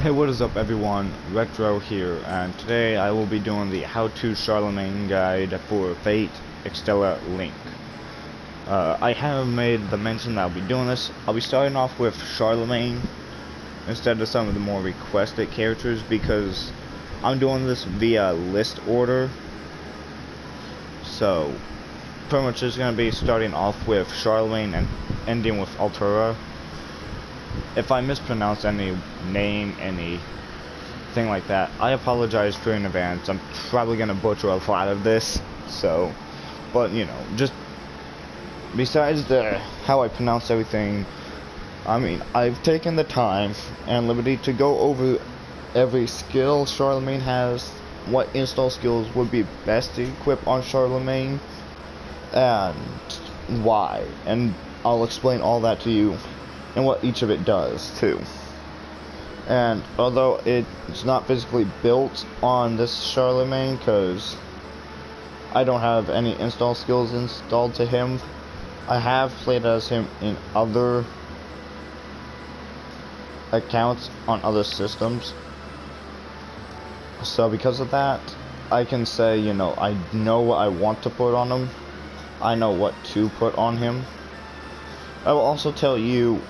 Hey, what is up everyone, Retro here, and today I will be doing the how-to Charlemagne guide for Fate Extella Link. I have made the mention that I'll be doing this. I'll be starting off with Charlemagne instead of some of the more requested characters because I'm doing this via list order. So, pretty much just going to be starting off with Charlemagne and ending with Altura. If I mispronounce any name, anything like that, I apologize for in advance. I'm probably gonna butcher a lot of this, so, but you know, just besides how I pronounce everything, I mean, I've taken the time and liberty to go over every skill Charlemagne has, what install skills would be best to equip on Charlemagne, and why, and I'll explain all that to you. And what each of it does too. And although it's not physically built on this Charlemagne, because I don't have any install skills installed to him, I have played as him in other accounts on other systems. So because of that, I can say, you know, I know what I want to put on him. I know what to put on him. I will also tell you,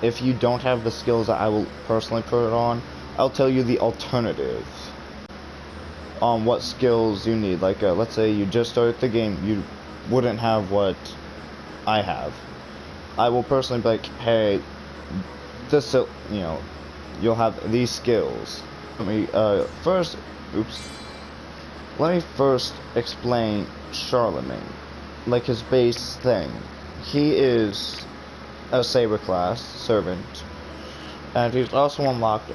if you don't have the skills that I will personally put it on, I'll tell you the alternative on what skills you need. Like, let's say you just started the game, you wouldn't have what I have. I will personally be like, hey, this, you know, you'll have these skills. Let me first explain Charlemagne, like his base thing. He is a saber class servant, and he's also unlocked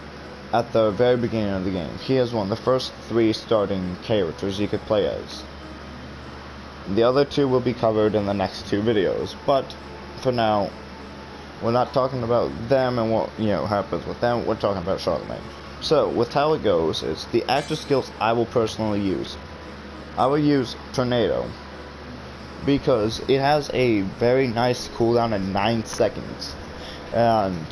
at the very beginning of the game. He is one of the first 3 starting characters you could play as. The other 2 will be covered in the next 2 videos, but for now we're not talking about them and what, you know, happens with them. We're talking about Charlemagne. So with how it goes is the active skills I will personally use. I will use Tornado, because it has a very nice cooldown at 9 seconds, and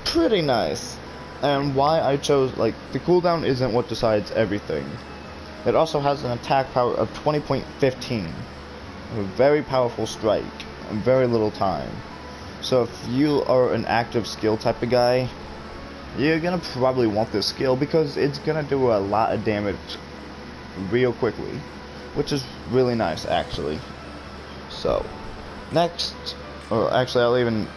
pretty nice. And why I chose, like, the cooldown isn't what decides everything. It also has an attack power of 20.15, a very powerful strike in very little time. So if you are an active skill type of guy, you're gonna probably want this skill because it's gonna do a lot of damage real quickly, which is really nice actually. So, next, or actually I'll even,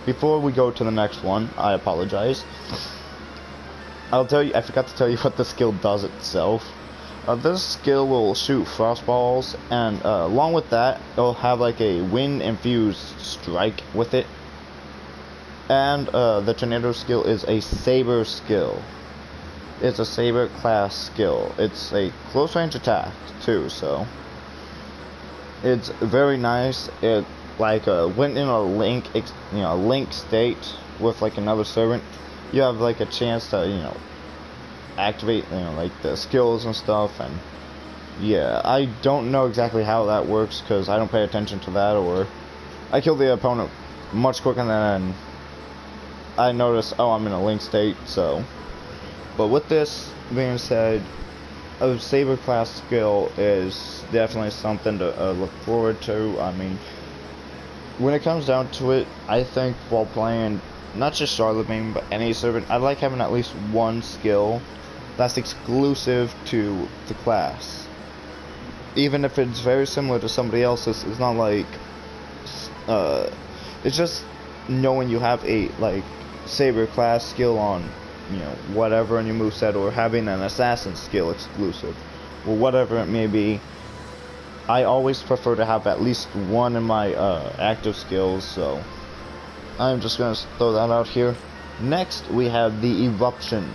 before we go to the next one, I apologize. I'll tell you, I forgot to tell you what the skill does itself. This skill will shoot frost balls, and along with that, it'll have like a wind-infused strike with it. And the tornado skill is a saber skill. It's a saber class skill. It's a close range attack too, so it's very nice. It like went in a link, link state with like another servant. You have like a chance to, you know, activate, you know, like the skills and stuff. And yeah, I don't know exactly how that works because I don't pay attention to that, or I kill the opponent much quicker than I notice. Oh, I'm in a link state. So, but with this being said, a saber class skill is definitely something to look forward to. I mean, when it comes down to it, I think while playing not just Charlemagne but any servant, I like having at least one skill that's exclusive to the class. Even if it's very similar to somebody else's, it's not like it's just knowing you have a like saber class skill on, you know, whatever in your moveset, or having an assassin skill exclusive, or whatever it may be. I always prefer to have at least one in my active skills, so I'm just gonna throw that out here. Next, we have the eruption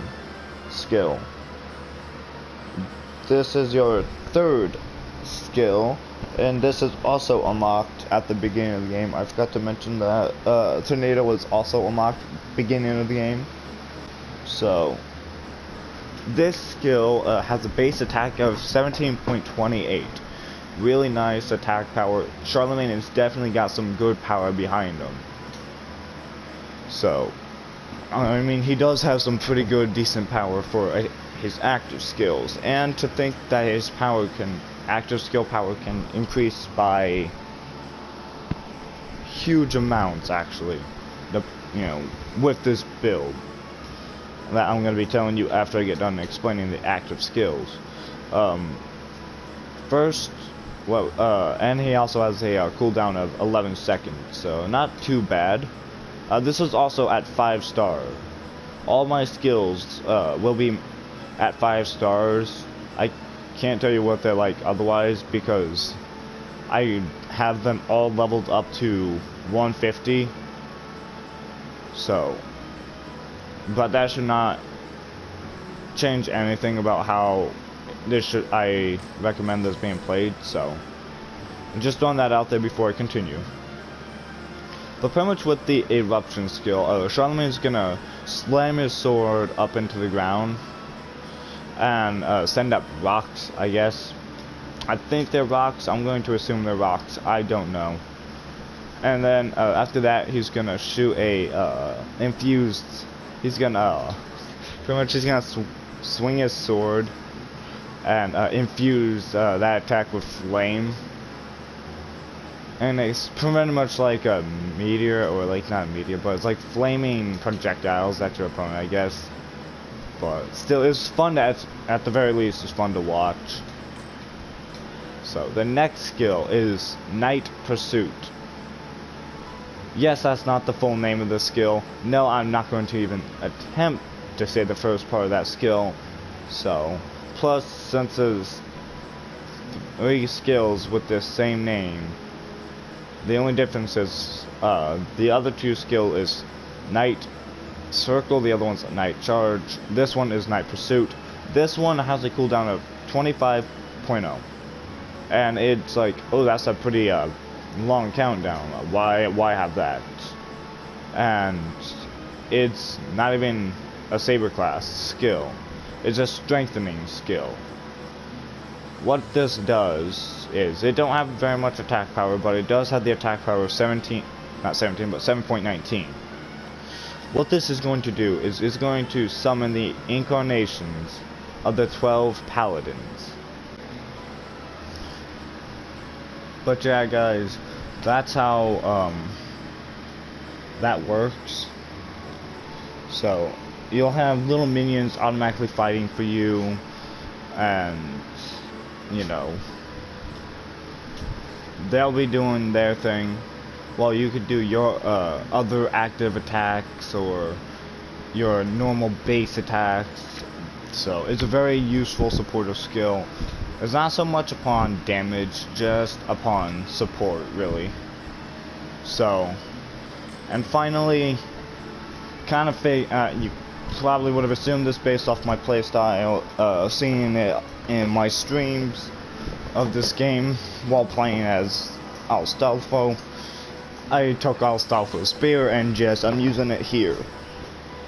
skill. This is your 3rd skill, and this is also unlocked at the beginning of the game. I forgot to mention that tornado was also unlocked at the beginning of the game. So, this skill has a base attack of 17.28. Really nice attack power. Charlemagne has definitely got some good power behind him. So, I mean, he does have some pretty good, decent power for his active skills, and to think that his active skill power can increase by huge amounts, actually, with this build that I'm going to be telling you after I get done explaining the active skills. First, and he also has a cooldown of 11 seconds, so not too bad. This is also at 5-star. All my skills will be at 5 stars. I can't tell you what they're like otherwise because I have them all leveled up to 150. So, but that should not change anything about how I recommend this being played. So, I'm just throwing that out there before I continue. But pretty much with the eruption skill, Charlemagne's gonna slam his sword up into the ground and send up rocks, I guess. I think they're rocks. I'm going to assume they're rocks. I don't know. And then after that, he's gonna shoot a infused. He's gonna swing his sword and infuse that attack with flame. And it's pretty much like a meteor, or like not a meteor, but it's like flaming projectiles at your opponent, I guess. But still, it's fun to, at the very least, it's fun to watch. So the next skill is Night Pursuit. Yes, that's not the full name of the skill. No, I'm not going to even attempt to say the first part of that skill. So, plus, since there's 3 skills with the same name, the only difference is the other 2 skill is Night Circle, the other one's Night Charge. This one is Night Pursuit. This one has a cooldown of 25.0. And it's like, oh, that's a pretty long countdown. Why have that? And it's not even a saber class skill. It's a strengthening skill. What this does is, it don't have very much attack power, but it does have the attack power of 7.19. What this is going to do is it's going to summon the incarnations of the 12 paladins. But yeah, guys, that's how that works. So you'll have little minions automatically fighting for you, and they'll be doing their thing while you could do your other active attacks or your normal base attacks. So it's a very useful supportive skill. It's not so much upon damage, just upon support, really. So, and finally, kind of you probably would have assumed this based off my playstyle, seeing it in my streams of this game while playing as Astolfo. I took Astolfo's spear and I'm using it here.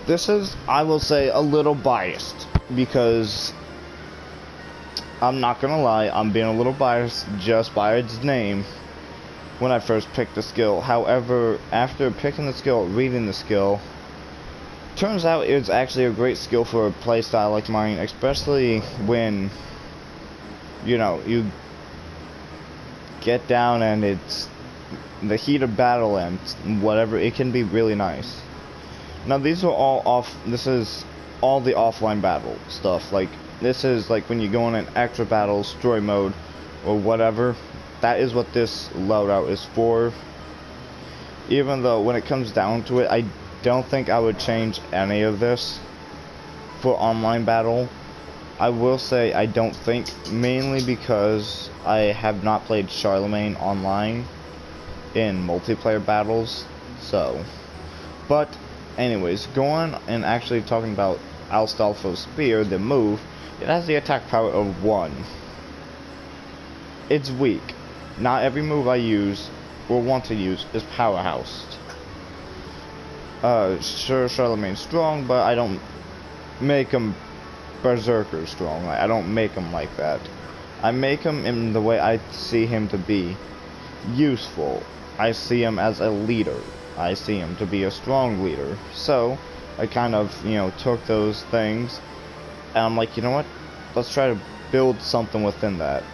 This is, I will say, a little biased because I'm not gonna lie, I'm being a little biased just by its name when I first picked the skill. However, after picking the skill, reading the skill, turns out it's actually a great skill for a playstyle like mine, especially when you get down and it's the heat of battle and whatever. It can be really nice. Now these are all this is all the offline battle stuff. Like, this is like when you go in an extra battle, story mode, or whatever. That is what this loadout is for. Even though when it comes down to it, I don't think I would change any of this for online battle. I will say I don't think, mainly because I have not played Charlemagne online in multiplayer battles. So, but anyways, going and actually talking about Astolfo's spear, the move, it has the attack power of 1. It's weak. Not every move I use or want to use is powerhoused. Sure, Charlemagne's strong, but I don't make him berserker strong. I don't make him like that. I make him in the way I see him to be useful. I see him as a leader. I see him to be a strong leader. So, I kind of, took those things, and I'm like, you know what? Let's try to build something within that.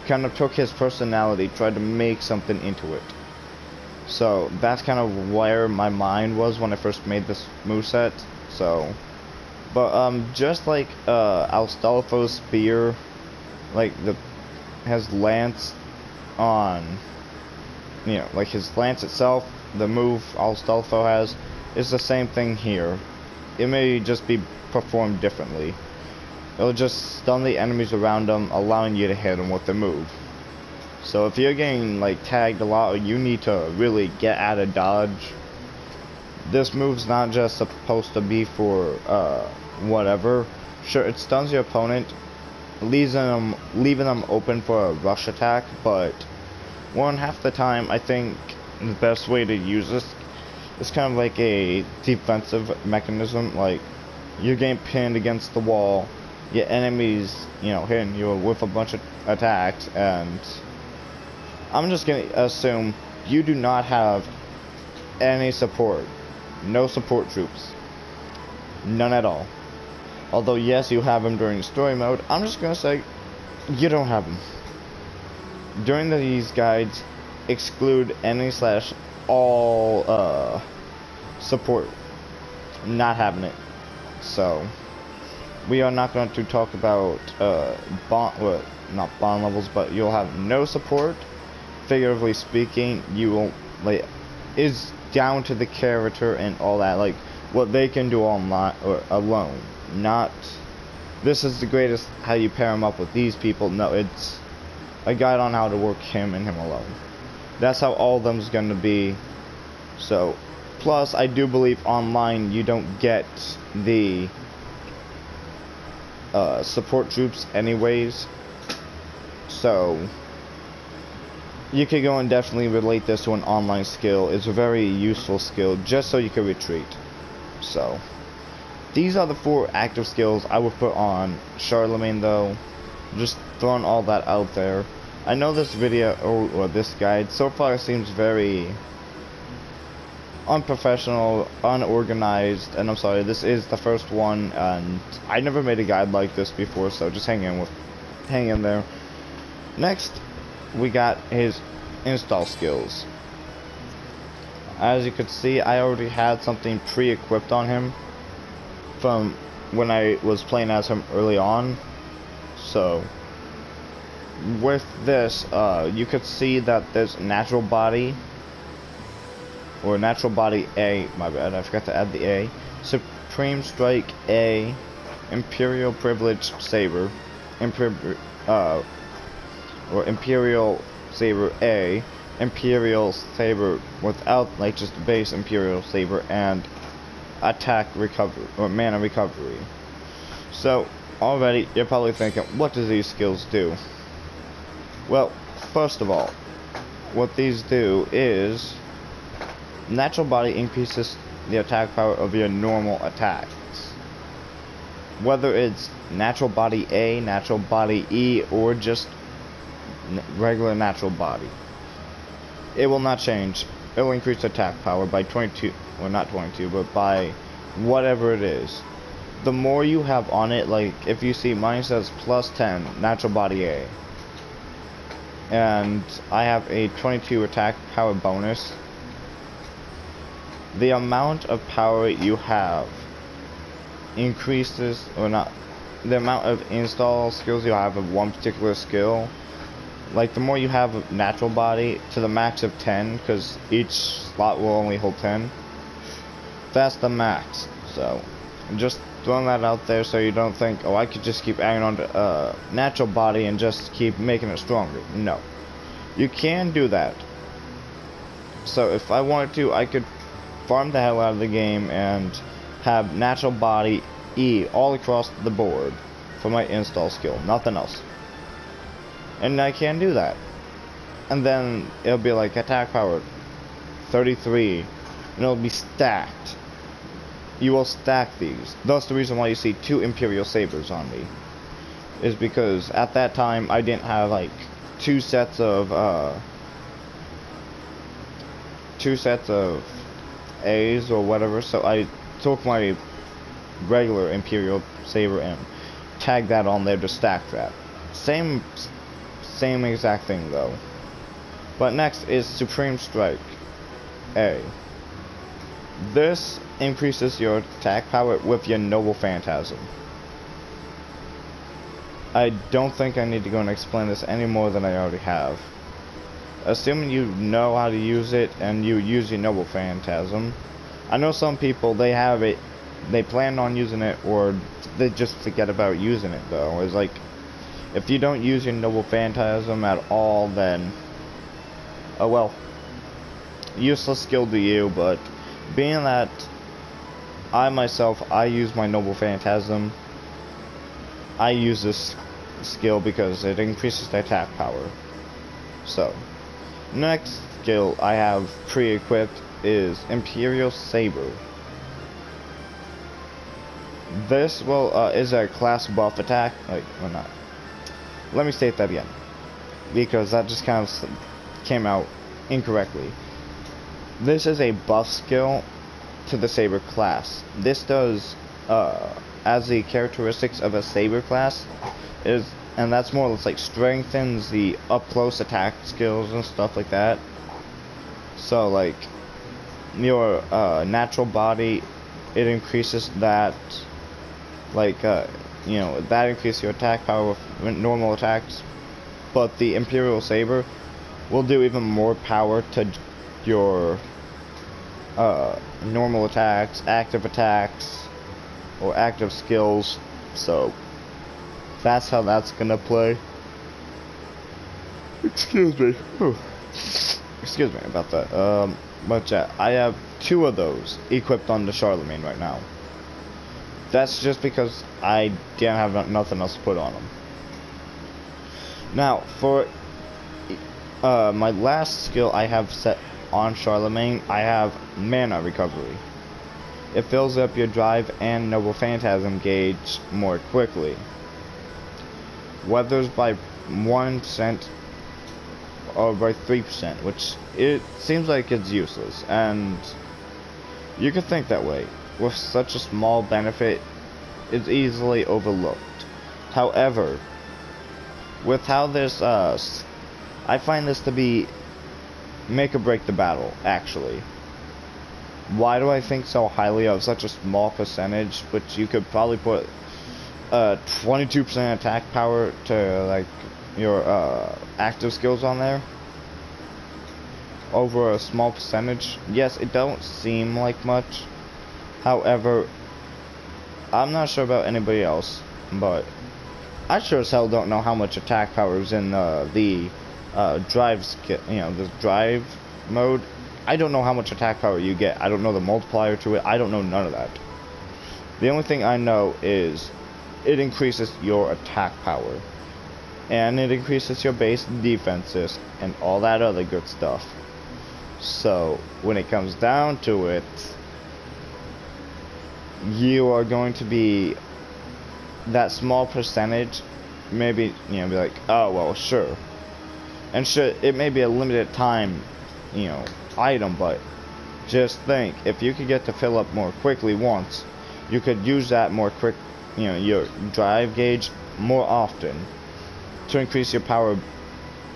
Kind of took his personality, tried to make something into it. So that's kind of where my mind was when I first made this moveset. So, but just like Astolfo's spear, like has lance on, like his lance itself, the move Astolfo has is the same thing here. It may just be performed differently. It'll just stun the enemies around them, allowing you to hit them with the move. So if you're getting like tagged a lot, or you need to really get out of dodge, this move's not just supposed to be for whatever. Sure, it stuns your opponent, leaving them open for a rush attack, but half the time I think the best way to use this is kind of like a defensive mechanism. Like, you're getting pinned against the wall, your enemies, hitting you with a bunch of attacks, and I'm just gonna assume you do not have any support. No support troops. None at all. Although, yes, you have them during story mode, I'm just gonna say you don't have them. During these guides, exclude any / all support. Not having it. So, we are not going to talk about not bond levels, but you'll have no support. Figuratively speaking, you will is down to the character and all that, like what they can do online or alone. Not this is the greatest how you pair him up with these people. No, it's a guide on how to work him and him alone. That's how all of them's gonna be. So, plus I do believe online you don't get the support troops anyways. So you could go and definitely relate this to an online skill. It's a very useful skill just so you can retreat. So these are the 4 active skills I would put on Charlemagne, though. Just throwing all that out there. I know this video or this guide so far seems very unprofessional, unorganized, and I'm sorry, this is the first one, and I never made a guide like this before, so just hang in there. Next, we got his install skills. As you could see, I already had something pre-equipped on him from when I was playing as him early on. So with this, you could see that there's natural body, or natural body A, my bad, I forgot to add the A, Supreme Strike A, Imperial Privilege Saber, or Imperial Saber A, Imperial Saber without just base Imperial Saber, and attack recovery or mana recovery. So already you're probably thinking, what do these skills do? Well, first of all, what these do is natural body increases the attack power of your normal attacks. Whether it's natural body A, natural body E, or just regular natural body, it will not change. It will increase attack power by 22, or not 22, but by whatever it is. The more you have on it, like if you see mine says plus 10 natural body A, and I have a 22 attack power bonus, the amount of power you have increases, or not, the amount of install skills you have of one particular skill. Like, the more you have of natural body to the max of 10, because each slot will only hold 10, that's the max. So just throwing that out there so you don't think, oh, I could just keep adding on to natural body and just keep making it stronger. No, you can do that. So if I wanted to, I could farm the hell out of the game and have natural body E all across the board for my install skill, nothing else. And I can do that. And then it'll be like attack power 33, and it'll be stacked. You will stack these. Thus the reason why you see 2 Imperial Sabers on me is because at that time I didn't have like 2 sets of A's or whatever, so I took my regular Imperial Saber and tag that on there to stack that. Same exact thing though. But next is Supreme Strike A. This increases your attack power with your Noble Phantasm. I don't think I need to go and explain this any more than I already have. Assuming you know how to use it and you use your Noble Phantasm. I know some people, they have it, they plan on using it, or they just forget about using it though. It's like, if you don't use your Noble Phantasm at all, then, oh well, useless skill to you. But being that I myself, I use my Noble Phantasm, I use this skill because it increases the attack power. So, next skill I have pre-equipped is Imperial Saber. This is a class buff attack. Well, not. Let me state that again, because that just kind of came out incorrectly. This is a buff skill to the Saber class. This does, as the characteristics of a Saber class is, and that's more or less like strengthens the up-close attack skills and stuff like that. So like your natural body, it increases that, like you know, that increases your attack power with normal attacks. But the Imperial Saber will do even more power to your normal attacks, or active skills. So that's how that's gonna play. Excuse me. Excuse me about that. But yeah, I have 2 of those equipped on the Charlemagne right now. That's just because I didn't have nothing else to put on them. Now, for my last skill I have set on Charlemagne, I have Mana Recovery. It fills up your drive and Noble Phantasm gauge more quickly. Weathers by 1% or by 3%, which it seems like it's useless, and you could think that way. With such a small benefit, it's easily overlooked. However, with how this, I find this to be make or break the battle, actually. Why do I think so highly of such a small percentage, which you could probably put 22% attack power to like your active skills on there over a small percentage? Yes, it don't seem like much. However, I'm not sure about anybody else, but I sure as hell don't know how much attack power is in the drive skill, you know, the drive mode. I don't know how much attack power you get. I don't know the multiplier to it. I don't know none of that. The only thing I know is it increases your attack power, and it increases your base defenses and all that other good stuff. So when it comes down to it, you are going to be that small percentage, maybe, you know, be like, oh well, sure, and sure, it may be a limited time, you know, item, but just think, if you could get to fill up more quickly once, you could use that more quick, you know, your drive gauge more often to increase your power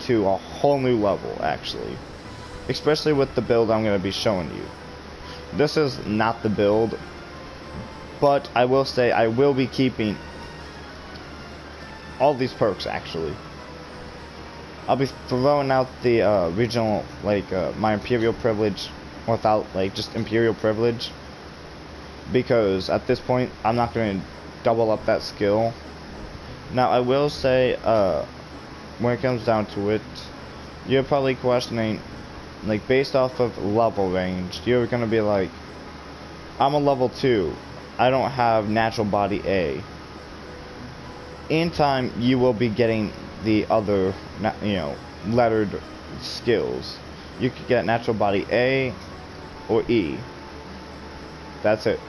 to a whole new level, actually. Especially with the build I'm going to be showing you. This is not the build, but I will say I will be keeping all these perks, actually. I'll be throwing out the regional, like, my Imperial Privilege without, like, just Imperial Privilege. Because at this point, I'm not going to double up that skill. Now, I will say, when it comes down to it, you're probably questioning, like, based off of level range, you're going to be like, I'm a level 2. I don't have natural body A. In time, you will be getting the other, you know, lettered skills. You could get natural body A or E. That's it.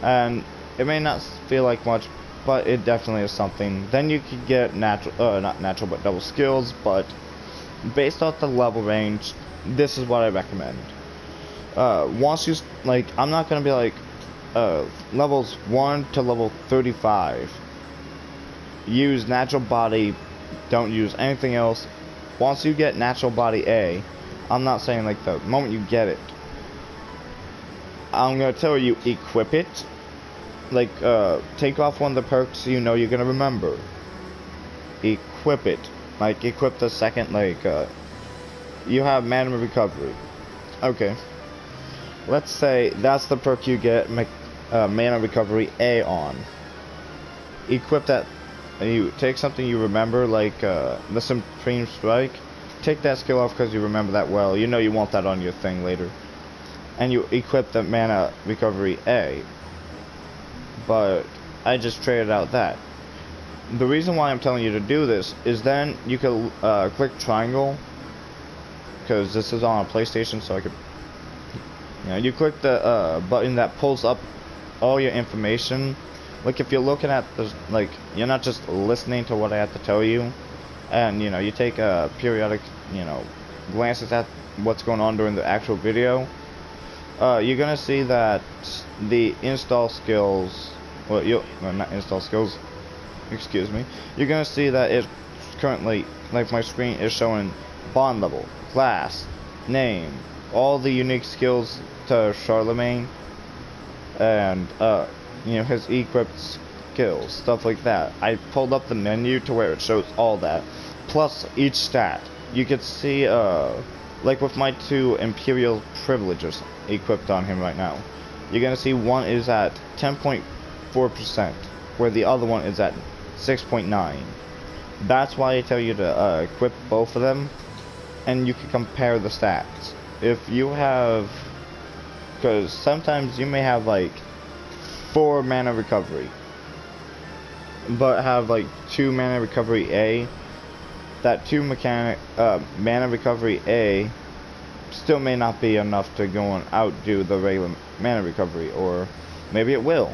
And it may not feel like much, but it definitely is something. Then you could get natural, not natural, but double skills. But based off the level range, this is what I recommend. Once you, like, I'm not gonna be like, levels 1 to level 35. Use natural body, don't use anything else. Once you get natural body A, I'm not saying like the moment you get it, I'm gonna tell you equip it. Like take off one of the perks you know you're gonna remember. Equip it. Like equip the second, like you have mana recovery. Okay. Let's say that's the perk you get mana recovery A on. Equip that, and you take something you remember, like the Supreme Strike. Take that skill off because you remember that well. You know you want that on your thing later. And you equip the mana recovery A. But I just traded out that. The reason why I'm telling you to do this is then you can click triangle, because this is on a PlayStation, so I could, you know, you click the button that pulls up all your information. Like if you're looking at this, like you're not just listening to what I have to tell you, and you know you take periodic, you know, glances at what's going on during the actual video. You're gonna see that the install skills, well, not install skills, excuse me. You're gonna see that it's currently, like my screen is showing bond level, class, name, all the unique skills to Charlemagne, and you know, his equipped skills, stuff like that. I pulled up the menu to where it shows all that, plus each stat. You can see like with my 2 Imperial privileges equipped on him right now, you're gonna see one is at 10.4%, where the other one is at 6.9. That's why I tell you to equip both of them, and you can compare the stats. If you have, because sometimes you may have like 4 mana recovery, but have like 2 mana recovery A. That 2 mana recovery A still may not be enough to go and outdo the regular mana recovery, or maybe it will.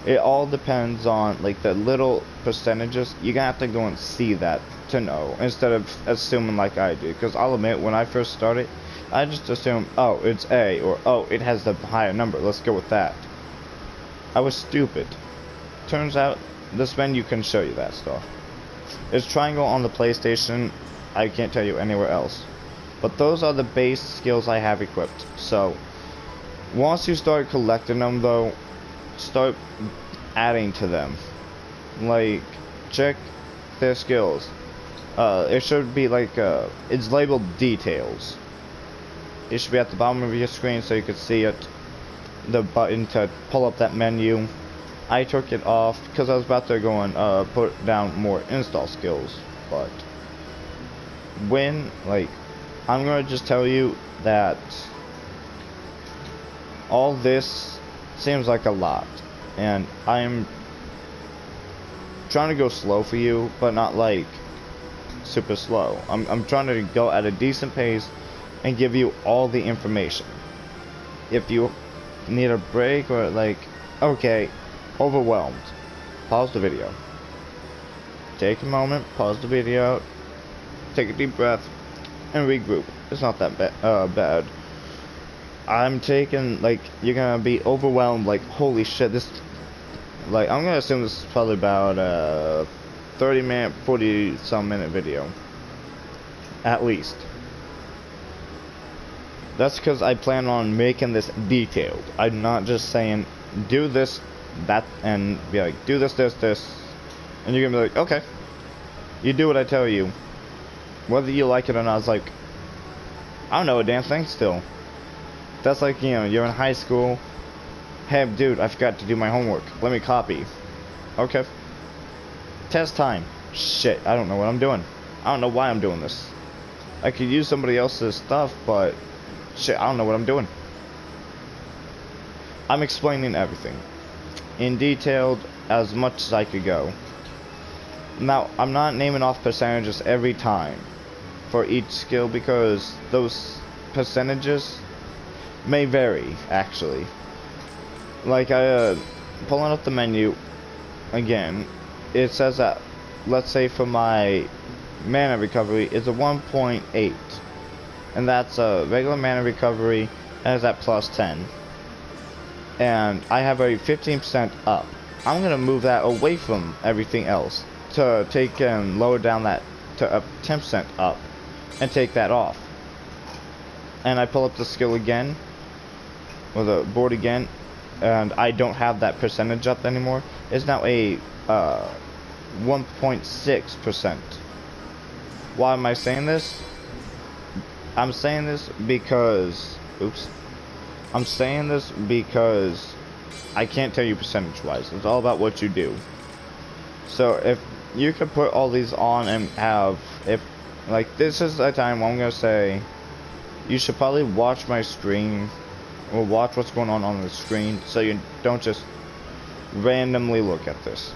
It all depends on like the little percentages. You're gonna have to go and see that to know, instead of assuming like I do. Because I'll admit, when I first started, I just assumed, oh, it's A, or oh, it has the higher number, let's go with that. I was stupid. Turns out this menu can show you that stuff. It's triangle on the PlayStation. I can't tell you anywhere else. But those are the base skills I have equipped. So once you start collecting them though, start adding to them. Like, check their skills. It should be like it's labeled details. It should be at the bottom of your screen so you can see it. The button to pull up that menu. I took it off because I was about to go and put down more install skills, but when, like, I'm gonna just tell you that all this seems like a lot, and I'm trying to go slow for you, but not like super slow. I'm trying to go at a decent pace and give you all the information. If you need a break or like, okay, overwhelmed, pause the video, take a moment, pause the video, take a deep breath, and regroup. It's not that bad. I'm taking, like, you're gonna be overwhelmed, like, holy shit, this, like, I'm gonna assume this is probably about a 30-minute, 40-some minute video, at least. That's because I plan on making this detailed. I'm not just saying, do this, that, and be like, do this, and you're gonna be like, okay, you do what I tell you, whether you like it or not. It's like, I don't know a damn thing still. That's like, you know, you're in high school, hey dude, I forgot to do my homework, let me copy. Okay, test time, shit, I don't know what I'm doing, I don't know why I'm doing this. I could use somebody else's stuff, but shit, I don't know what I'm doing. I'm explaining everything in detail as much as I could go. Now, I'm not naming off percentages every time for each skill, because those percentages may vary, actually. Like, pulling up the menu again, it says that, let's say for my mana recovery, it's a 1.8, and that's a regular mana recovery, and it's at plus 10. and I have a 15% up. I'm gonna move that away from everything else to take and lower down that to a 10% up and take that off. And I pull up the skill again, or the board again, and I don't have that percentage up anymore. It's now a 1.6%. Why am I saying this? I'm saying this because, I'm saying this because I can't tell you percentage wise. It's all about what you do. So if you could put all these on and have, if like this is a time I'm gonna say you should probably watch my screen or watch what's going on the screen so you don't just randomly look at this.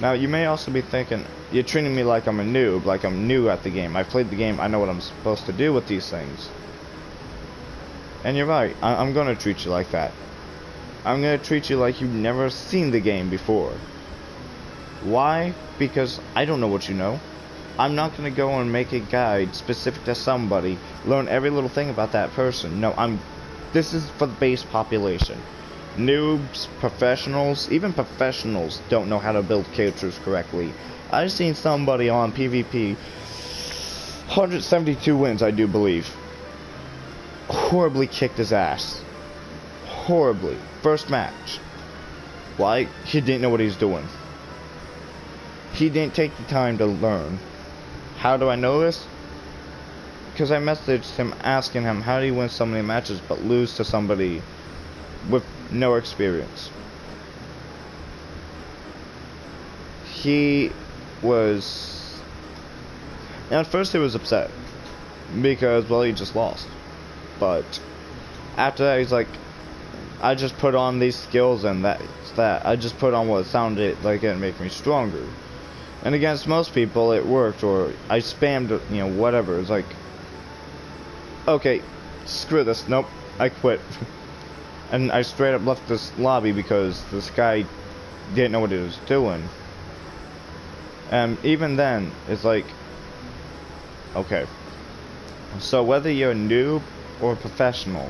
Now you may also be thinking you're treating me like I'm a noob, like I'm new at the game. I've played the game, I know what I'm supposed to do with these things. And you're right, I'm gonna treat you like that. I'm gonna treat you like you've never seen the game before. Why? Because I don't know what you know. I'm not gonna go and make a guide specific to somebody, learn every little thing about that person. No, this is for the base population. Noobs, professionals, even professionals don't know how to build characters correctly. I've seen somebody on PvP, 172 wins I do believe, horribly kicked his ass. Horribly. First match. Why? He didn't know what he was doing. He didn't take the time to learn. How do I know this? Because I messaged him asking him how do you win so many matches but lose to somebody with no experience. He was... And at first he was upset because, well, he just lost. But after that he's like, I just put on these skills and that. I just put on what sounded like it make me stronger. And against most people it worked, or I spammed, you know, whatever. It's like, okay, screw this, nope, I quit. And I straight up left this lobby because this guy didn't know what he was doing. And even then, it's like, okay, so whether you're a noob or a professional,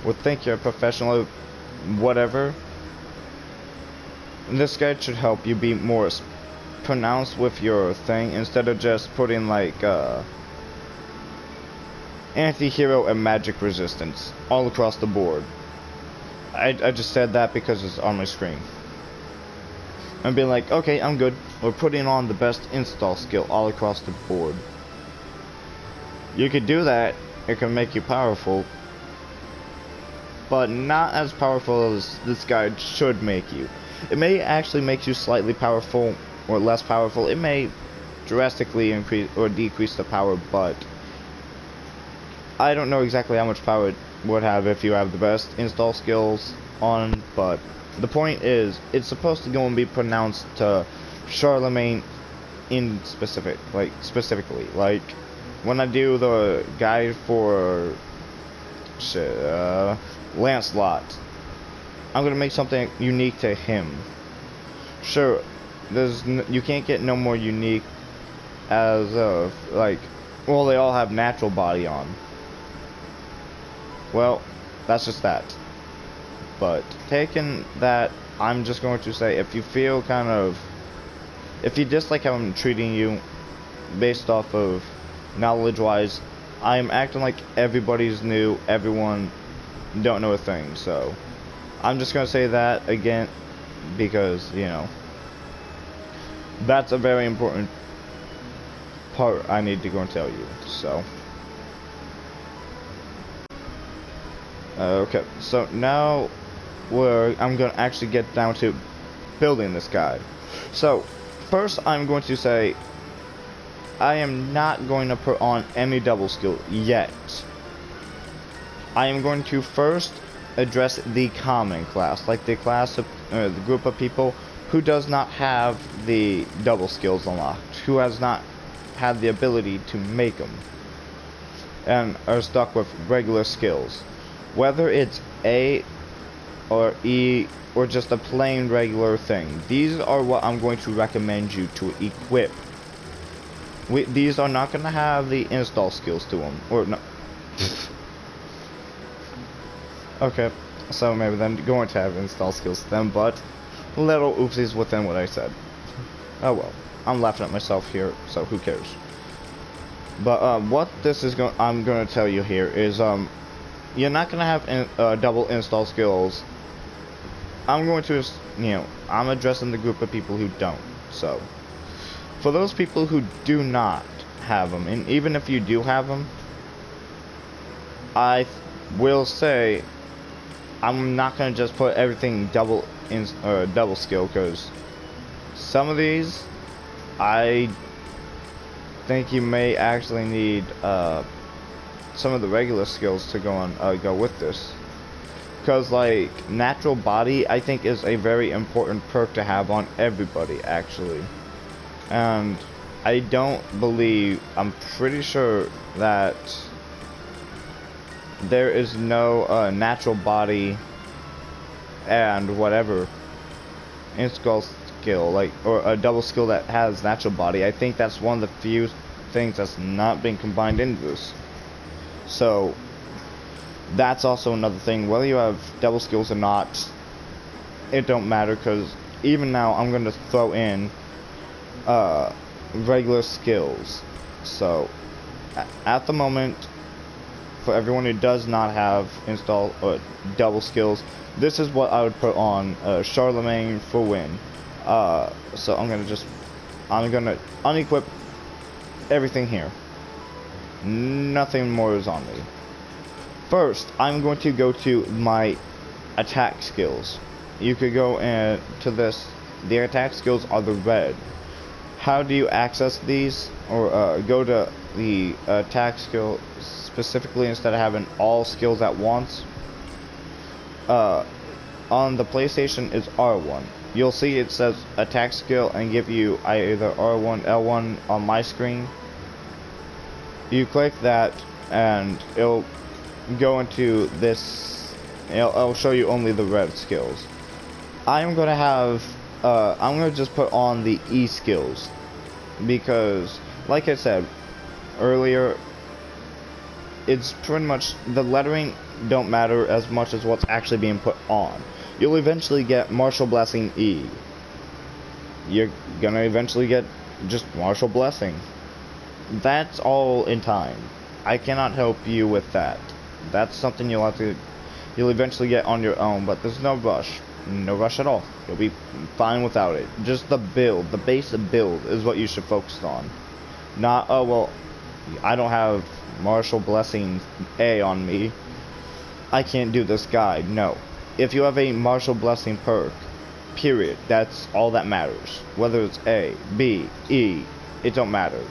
or think you're a professional, whatever, this guide should help you be more pronounced with your thing instead of just putting like anti-hero and magic resistance all across the board. I just said that because it's on my screen. And being like, okay, I'm good. We're putting on the best install skill all across the board. You could do that. It can make you powerful, but not as powerful as this guide should make you. It may actually make you slightly powerful or less powerful. It may drastically increase or decrease the power, but I don't know exactly how much power it would have if you have the best install skills on. But the point is, it's supposed to go and be pronounced to Charlemagne in specifically. Like when I do the guide for Lancelot, I'm gonna make something unique to him. Sure, you can't get no more unique as like, well, they all have natural body on. Well, that's just that. But taking that, I'm just going to say, if you feel kind of, if you dislike how I'm treating you based off of knowledge wise, I'm acting like everybody's new, everyone don't know a thing. So I'm just gonna say that again because, you know, that's a very important part I need to go and tell you. So okay, so now I'm gonna actually get down to building this guide. So first I'm going to say I am not going to put on any double skill yet. I am going to first address the common class, like the class of the group of people who does not have the double skills unlocked, who has not had the ability to make them, and are stuck with regular skills, whether it's A or E or just a plain regular thing. These are what I'm going to recommend you to equip. These are not going to have the install skills to them, or no. Okay, So maybe they're going to have install skills to them, but little oopsies within what I said. Oh well, I'm laughing at myself here, so who cares? But what this is I'm going to tell you here is you're not going to have double install skills. I'm going to, I'm addressing the group of people who don't. So for those people who do not have them, and even if you do have them, I will say I'm not going to just put everything double skill, because some of these I think you may actually need some of the regular skills to go with this, because like natural body I think is a very important perk to have on everybody actually, and I'm pretty sure that there is no natural body and whatever install skill, like, or a double skill that has natural body. I think that's one of the few things that's not being combined into this. So that's also another thing. Whether you have double skills or not, it don't matter, because even now I'm going to throw in regular skills. So at the moment, for everyone who does not have install or double skills, this is what I would put on Charlemagne for win. So I'm gonna unequip everything here. Nothing more is on me. First, I'm going to go to my attack skills. You could go into this. The attack skills are the red. How do you access these? Or go to the attack skill specifically instead of having all skills at once. On the PlayStation is R1. You'll see it says attack skill and give you either R1, L1 on my screen. You click that and it'll go into this. It'll show you only the red skills. I'm gonna have I'm gonna just put on the E skills, because like I said earlier, it's pretty much the lettering don't matter as much as what's actually being put on. You'll eventually get Martial Blessing E. You're gonna eventually get just Martial Blessing. That's all in time. I cannot help you with that. That's something you'll eventually get on your own, but there's no rush. No rush at all. You'll be fine without it. Just the build, the base build is what you should focus on. Not, oh well, I don't have Martial Blessing A on me, I can't do this guide. No. If you have a Martial Blessing perk, period, that's all that matters. Whether it's A, B, E, it don't matter.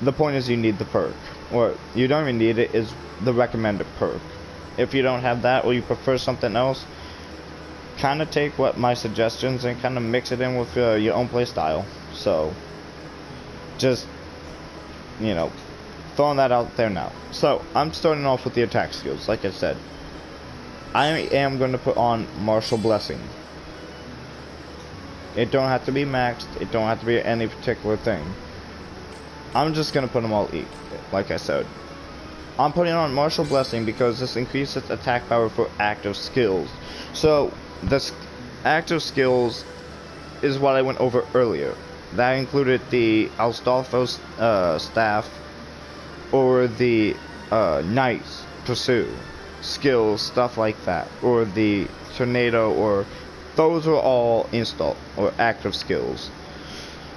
The point is you need the perk. Or you don't even need it, is the recommended perk. If you don't have that or you prefer something else, kind of take what my suggestions and kind of mix it in with your own play style. So just, throwing that out there now. So I'm starting off with the attack skills. Like I said, I am going to put on Martial Blessing. It don't have to be maxed. It don't have to be any particular thing. I'm just going to put them all E. Like I said, I'm putting on Martial Blessing because this increases attack power for active skills. So this active skills is what I went over earlier. That included the Astolfo's staff, or the Knight's Pursue skills, stuff like that, or the Tornado, or those are all install or active skills.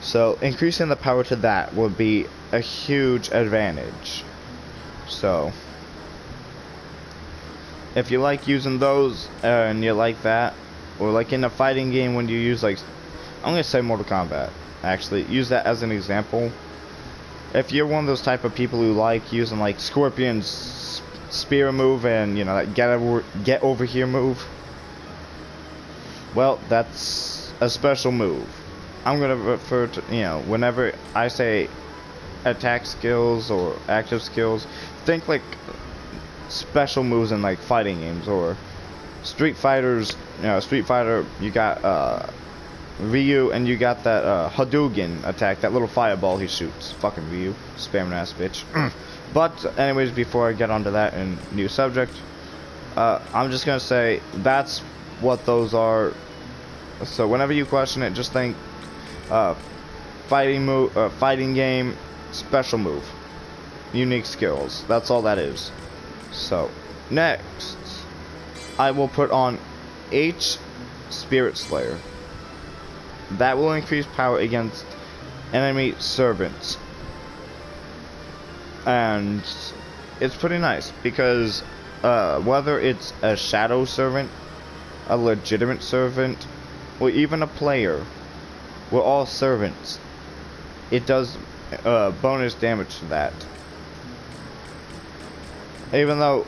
So increasing the power to that would be a huge advantage. So if you like using those and you like that, or like in a fighting game when you use, like, I'm gonna say Mortal Kombat, actually use that as an example. If you're one of those type of people who like using like Scorpion's spear move and that get over here move, well, that's a special move. I'm gonna refer to, whenever I say attack skills or active skills, think like special moves in like fighting games or Street Fighters. Street Fighter, you got Ryu, and you got that Hadouken attack, that little fireball he shoots. Fucking Ryu, spamming ass bitch. But anyways, before I get onto that and new subject, I'm just gonna say that's what those are. So whenever you question it, just think fighting game, special move, unique skills. That's all that is. So next, I will put on H Spirit Slayer. That will increase power against enemy servants. And it's pretty nice because whether it's a shadow servant, a legitimate servant, or even a player, we're all servants. It does bonus damage to that. Even though,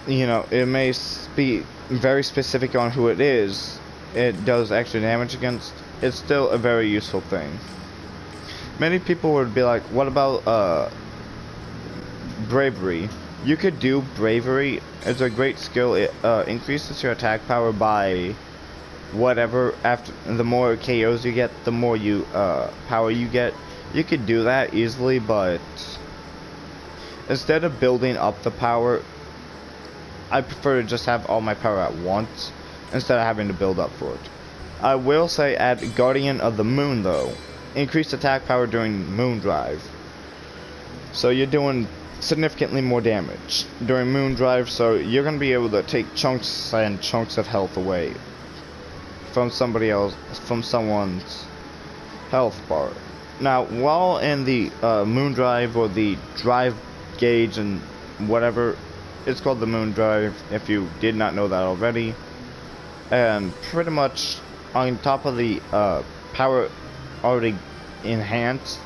you know, it may be very specific on who it is, it does extra damage against, it's still a very useful thing. Many people would be like, what about bravery? You could do bravery. It's a great skill. It increases your attack power by whatever. After the more KOs you get, the more you power you get. You could do that easily, but instead of building up the power, I prefer to just have all my power at once instead of having to build up for it. I will say add Guardian of the Moon though. Increased attack power during Moon Drive. So you're doing significantly more damage during Moon Drive, so you're going to be able to take chunks and chunks of health away from somebody else, from someone's health bar. Now, while in the Moon Drive, or the drive gauge and whatever, it's called the Moon Drive if you did not know that already, and pretty much on top of the power already enhanced,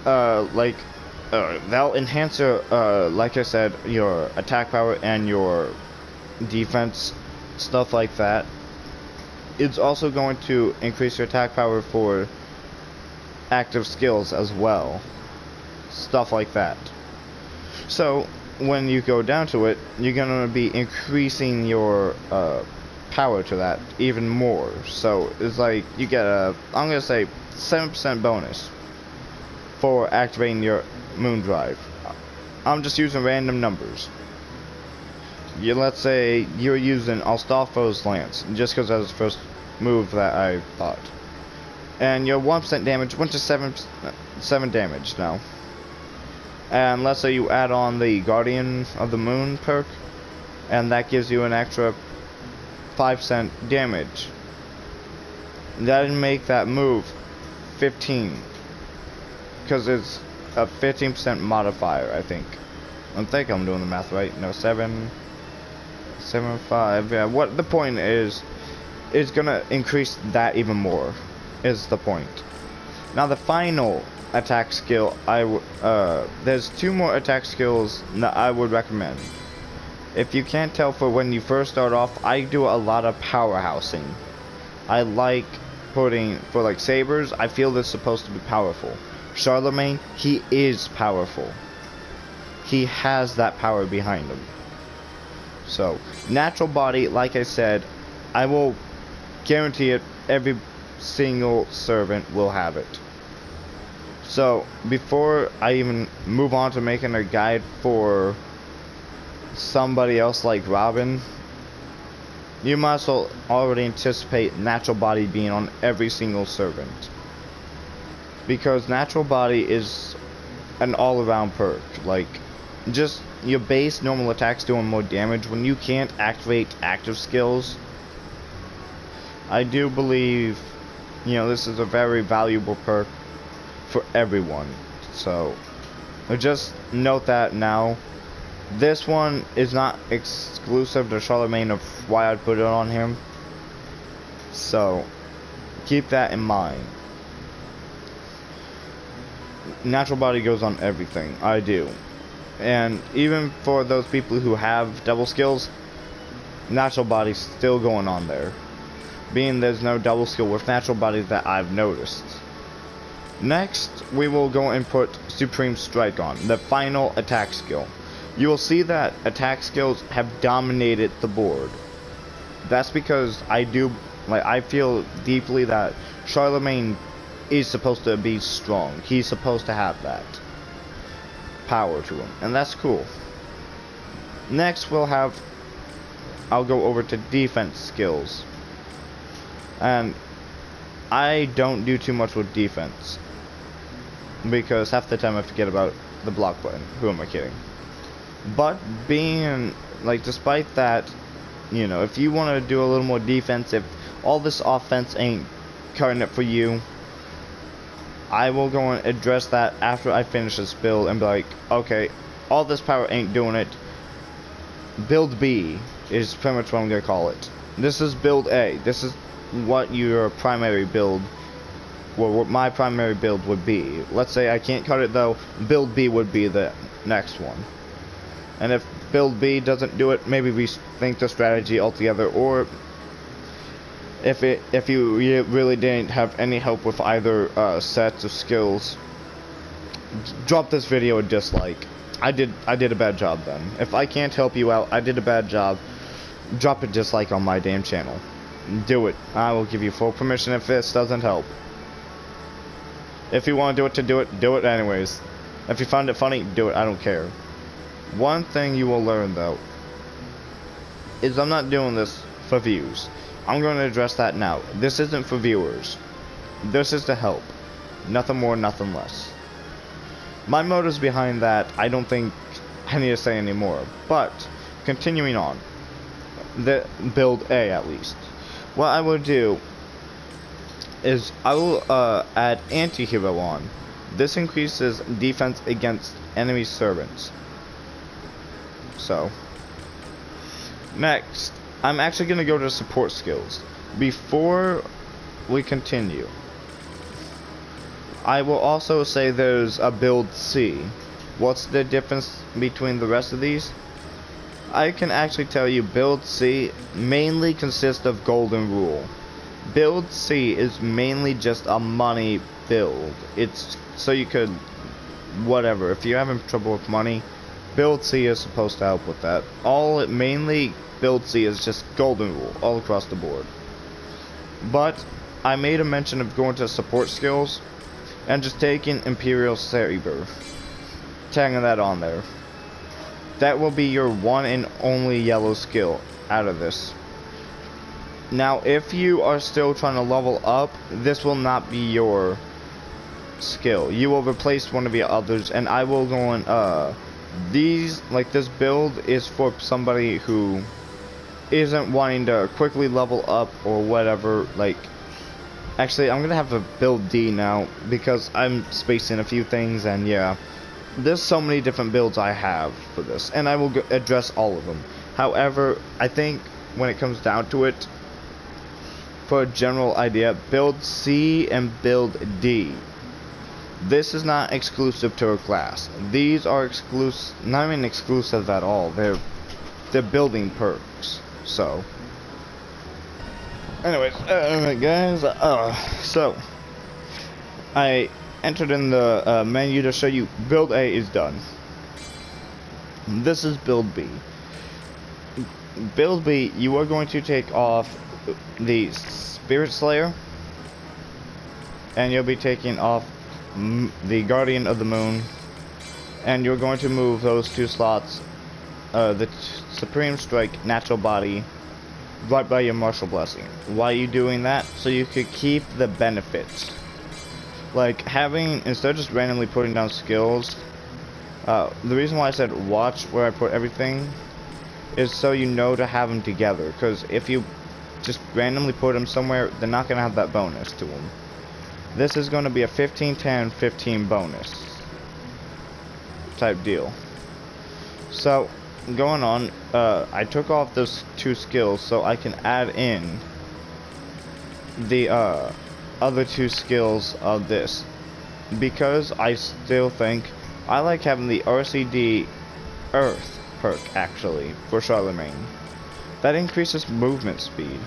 that'll enhance your, like I said, your attack power and your defense, stuff like that. It's also going to increase your attack power for active skills as well, stuff like that. So when you go down to it, you're going to be increasing your power to that even more. So it's like you get a, I'm going to say 7% bonus for activating your Moon Drive. I'm just using random numbers. Let's say you're using Astolfo's Lance, just because that was the first move that I thought. And your 1% damage went to 7 damage now. And let's say you add on the Guardian of the Moon perk, and that gives you an extra 5% damage. That'd make that move 15. Because it's a 15% modifier, I think. I think I'm doing the math right. No, 7, 5. Yeah, what the point is gonna increase that even more, is the point. Now the final attack skill, there's 2 more attack skills that I would recommend. If you can't tell, for when you first start off, I do a lot of powerhousing. I like putting, for like sabers, I feel they're supposed to be powerful. Charlemagne, he is powerful. He has that power behind him. So, natural body, like I said, I will guarantee it, every single servant will have it. So, before I even move on to making a guide for somebody else like Robin, you might as well already anticipate natural body being on every single servant. Because natural body is an all-around perk. Like, just your base normal attacks doing more damage when you can't activate active skills. I do believe, you know, this is a very valuable perk for everyone. So, just note that now. This one is not exclusive to Charlemagne of why I'd put it on him. So, keep that in mind. Natural body goes on everything. I do. And even for those people who have double skills, natural body's still going on there. Being there's no double skill with natural body that I've noticed. Next, we will go and put Supreme Strike on, the final attack skill. You will see that attack skills have dominated the board. That's because I feel deeply that Charlemagne is supposed to be strong. He's supposed to have that power to him, and that's cool. Next, I'll go over to defense skills. And I don't do too much with defense, because half the time I forget about the block button. Who am I kidding? But despite that, if you want to do a little more defense, if all this offense ain't cutting it for you, I will go and address that after I finish this build and be like, okay, all this power ain't doing it. Build B is pretty much what I'm going to call it. This is build A. This is what your primary build, what my primary build would be. Let's say I can't cut it though, build B would be the next one. And if build B doesn't do it, maybe we think the strategy altogether, or if you really didn't have any help with either sets of skills, drop this video a dislike. I did a bad job then. If I can't help you out, I did a bad job. Drop a dislike on my damn channel. Do it. I will give you full permission if this doesn't help. If you want to do it anyways. If you find it funny, do it. I don't care. One thing you will learn though is I'm not doing this for views. I'm going to address that now. This isn't for viewers. This is to help. Nothing more, nothing less. My motives behind that, I don't think I need to say anymore. But continuing on, the build A at least. What I will do is I will add anti-hero on. This increases defense against enemy servants. So, next, I'm actually going to go to support skills. Before we continue, I will also say there's a build C. What's the difference between the rest of these? I can actually tell you build C mainly consists of golden rule. Build C is mainly just a money build. It's so you could, whatever, if you're having trouble with money, build C is supposed to help with that. Build C is just golden rule all across the board. But I made a mention of going to support skills and just taking Imperial Saber, tagging that on there. That will be your one and only yellow skill out of this. Now, if you are still trying to level up, this will not be your skill. You will replace one of your others, and I will go on, this build is for somebody who isn't wanting to quickly level up or whatever. Actually, I'm gonna have a build D now because I'm spacing a few things, and yeah, there's so many different builds I have for this, and I will address all of them. However, I think when it comes down to it, for a general idea, build C and build D. This is not exclusive to a class. These are not even exclusive at all. They're building perks. So, anyways, guys, so I entered in the menu to show you build A is done. This is build B. Build B, you are going to take off the Spirit Slayer, and you'll be taking off the Guardian of the Moon, and you're going to move those two slots, the Supreme Strike, Natural Body, right by your Martial Blessing. Why are you doing that? So you could keep the benefits. Instead of just randomly putting down skills, the reason why I said watch where I put everything is so you know to have them together, because if you just randomly put them somewhere, they're not going to have that bonus to them. This is going to be a 15, 10, 15 bonus type deal. So, going on, I took off those two skills so I can add in the other two skills of this, because I still think I like having the RCD Earth perk actually for Charlemagne. That increases movement speed,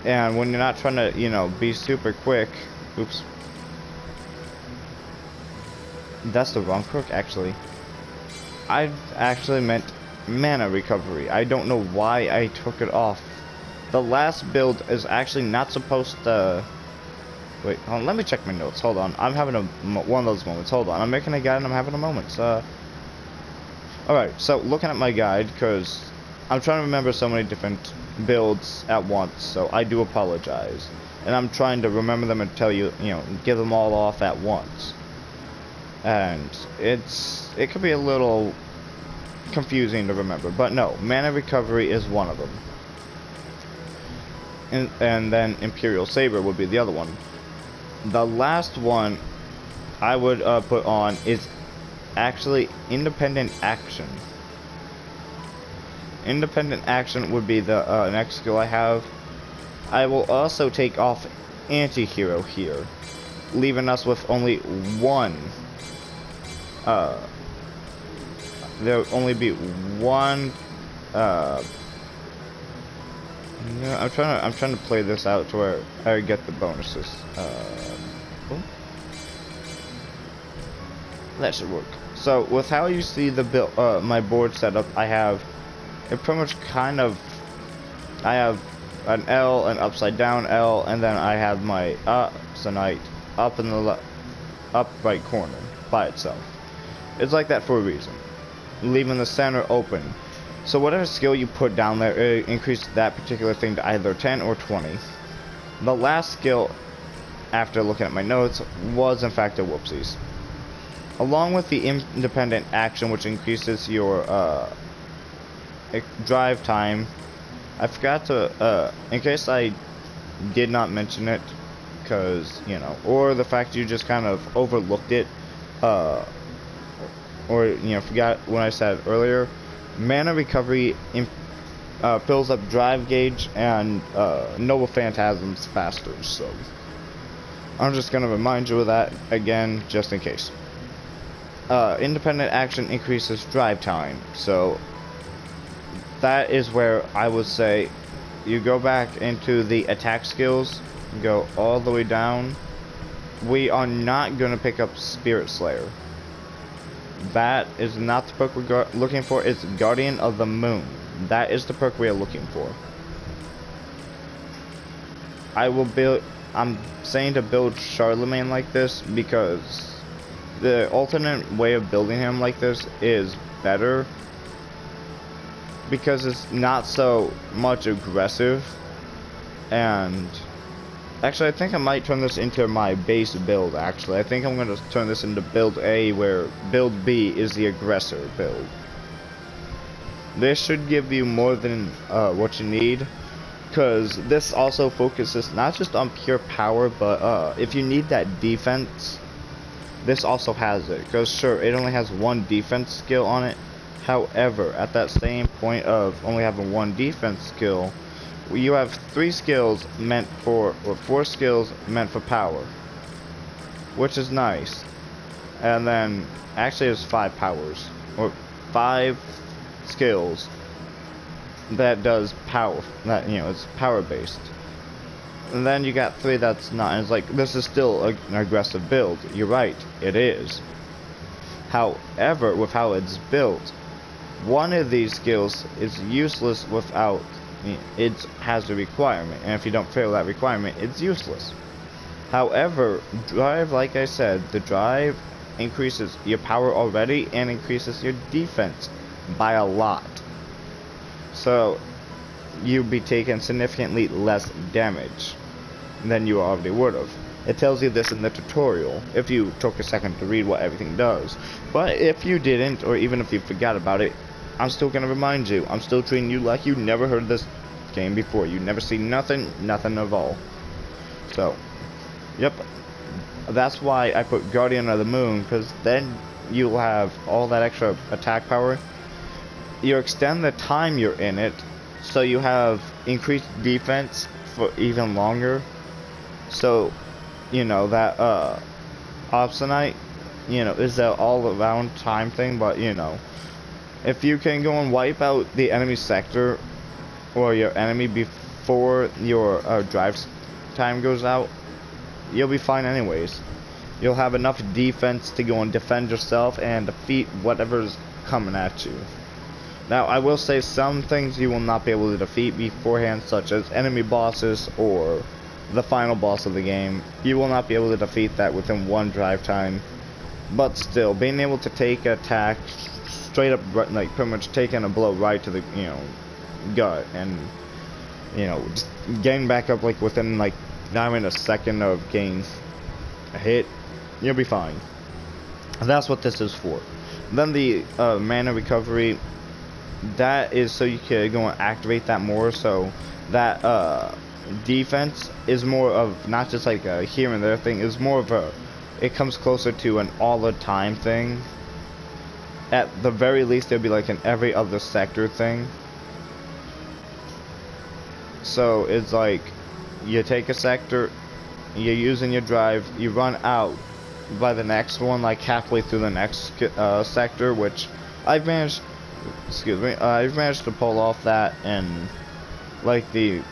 and when you're not trying to be super quick. Oops, that's the wrong perk actually. I actually meant mana recovery. I don't know why I took it off. The last build is actually not supposed to... Wait, hold on, let me check my notes. Hold on, I'm having one of those moments. Hold on, I'm making a guide and I'm having a moment. Alright, so looking at my guide, because I'm trying to remember so many different builds at once, so I do apologize. And I'm trying to remember them and tell you, give them all off at once. And it could be a little confusing to remember, but no, mana recovery is one of them. And then Imperial Saber would be the other one. The last one I would put on is actually Independent Action. Independent Action would be the next skill I have. I will also take off Anti-Hero here, leaving us with only one. There'll only be one. I'm trying to play this out to where I get the bonuses. That should work. So with how you see the build, my board setup, I have it pretty much I have an L, an upside down L, and then I have my Sonite up in the up right corner by itself. It's like that for a reason, leaving the center open. So whatever skill you put down there, it increases that particular thing to either 10 or 20. The last skill, after looking at my notes, was in fact a whoopsies. Along with the Independent Action, which increases your drive time, I forgot to, in case I did not mention it, because, or the fact you just kind of overlooked it, or, forgot what I said earlier, mana recovery fills up drive gauge and Noble Phantasms faster, so I'm just going to remind you of that again, just in case. Independent Action increases drive time, so that is where I would say you go back into the attack skills, go all the way down. We are not going to pick up Spirit Slayer. That is not the perk we're looking for. It's Guardian of the Moon. That is the perk we are looking for. I'm saying to build Charlemagne like this because the alternate way of building him like this is better, because it's not so much aggressive. And actually, I think I might turn this into my base build. Actually, I think I'm going to turn this into build A, where build B is the aggressor build. This should give you more than what you need, because this also focuses not just on pure power, but if you need that defense, this also has it. Because sure, it only has one defense skill on it. However, at that same point of only having one defense skill, you have 3 skills meant for, or 4 skills meant for power, which is nice. And then actually there's 5 powers, or 5 skills that does power, that it's power based. And then you got 3 that's not, and it's like, this is still an aggressive build. You're right, it is. However, with how it's built, one of these skills is useless without, it has a requirement, and if you don't fail that requirement, it's useless. However, drive, like I said, the drive increases your power already and increases your defense by a lot. So you'll be taking significantly less damage than you already would have. It tells you this in the tutorial, if you took a second to read what everything does. But if you didn't, or even if you forgot about it, I'm still going to remind you. I'm still treating you like you never heard of this game before. You never seen nothing of all. So, yep. That's why I put Guardian of the Moon, because then you'll have all that extra attack power. You extend the time you're in it, so you have increased defense for even longer. So, that Obstinite, is that all around time thing, but if you can go and wipe out the enemy sector or your enemy before your drive time goes out, you'll be fine anyways. You'll have enough defense to go and defend yourself and defeat whatever's coming at you. Now, I will say some things you will not be able to defeat beforehand, such as enemy bosses or the final boss of the game. You will not be able to defeat that within one drive time. But still, being able to take attacks straight up, like, pretty much taking a blow right to the, gut, and, just getting back up, like, within, like, not even a second of getting a hit, you'll be fine. And that's what this is for. Then the mana recovery, that is so you can go and activate that more, so that defense is more of not just like a here and there thing, is more of a, it comes closer to an all the time thing. At the very least, there'll be like an every other sector thing. So it's like you take a sector, you're using your drive, you run out by the next one, like halfway through the next sector, which I've managed to pull off that, and like the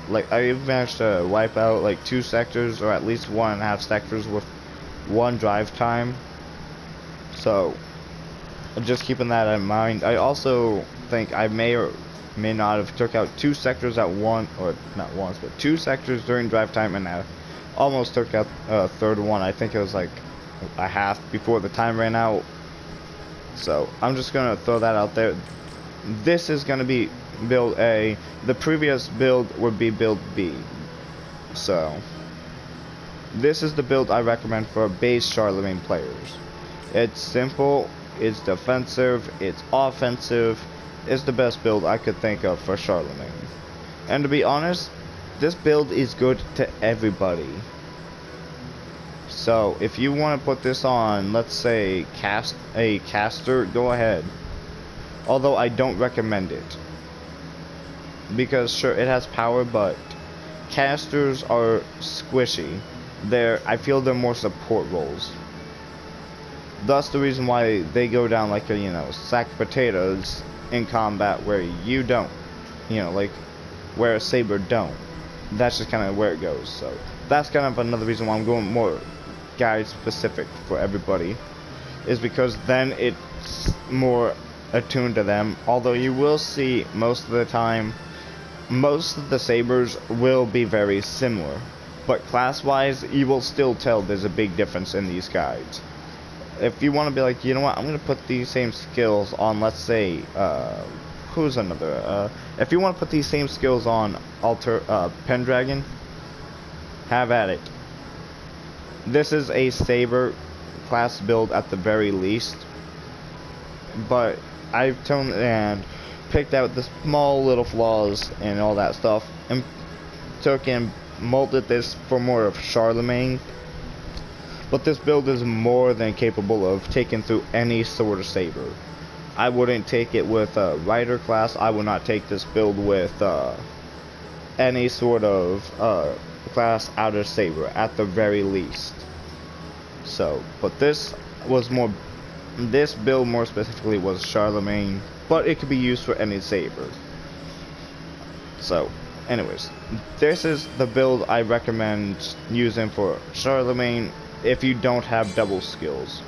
like I've managed to wipe out like 2 sectors, or at least 1.5 sectors with 1 drive time. So just keeping that in mind. I also think I may or may not have took out 2 sectors at one, or not once, but 2 sectors during drive time, and I almost took out a third one. I think it was like a half before the time ran out. So I'm just gonna throw that out there. This is gonna be build A. The previous build would be build B. So this is the build I recommend for base Charlemagne players. It's simple, it's defensive, it's offensive. It's the best build I could think of for Charlemagne. And to be honest, this build is good to everybody. So if you want to put this on, let's say a caster, go ahead. Although I don't recommend it, because sure, it has power, but casters are squishy. I feel they're more support roles. Thus the reason why they go down like a, sack potatoes in combat, where you don't, like where a saber don't. That's just kind of where it goes. So that's kind of another reason why I'm going more guide specific for everybody, is because then it's more attuned to them. Although you will see most of the time, most of the sabers will be very similar, but class wise you will still tell there's a big difference in these guides. If you want to be like, you know what, I'm going to put these same skills on, let's say, who's another, if you want to put these same skills on Pendragon, have at it. This is a saber class build at the very least, but I've toned and picked out the small little flaws and all that stuff, and took and molded this for more of Charlemagne. But this build is more than capable of taking through any sort of saber. I wouldn't take it with a rider class. I would not take this build with any sort of class out of saber at the very least. So, but this build more specifically was Charlemagne, but it could be used for any saber. So, anyways, this is the build I recommend using for Charlemagne if you don't have double skills.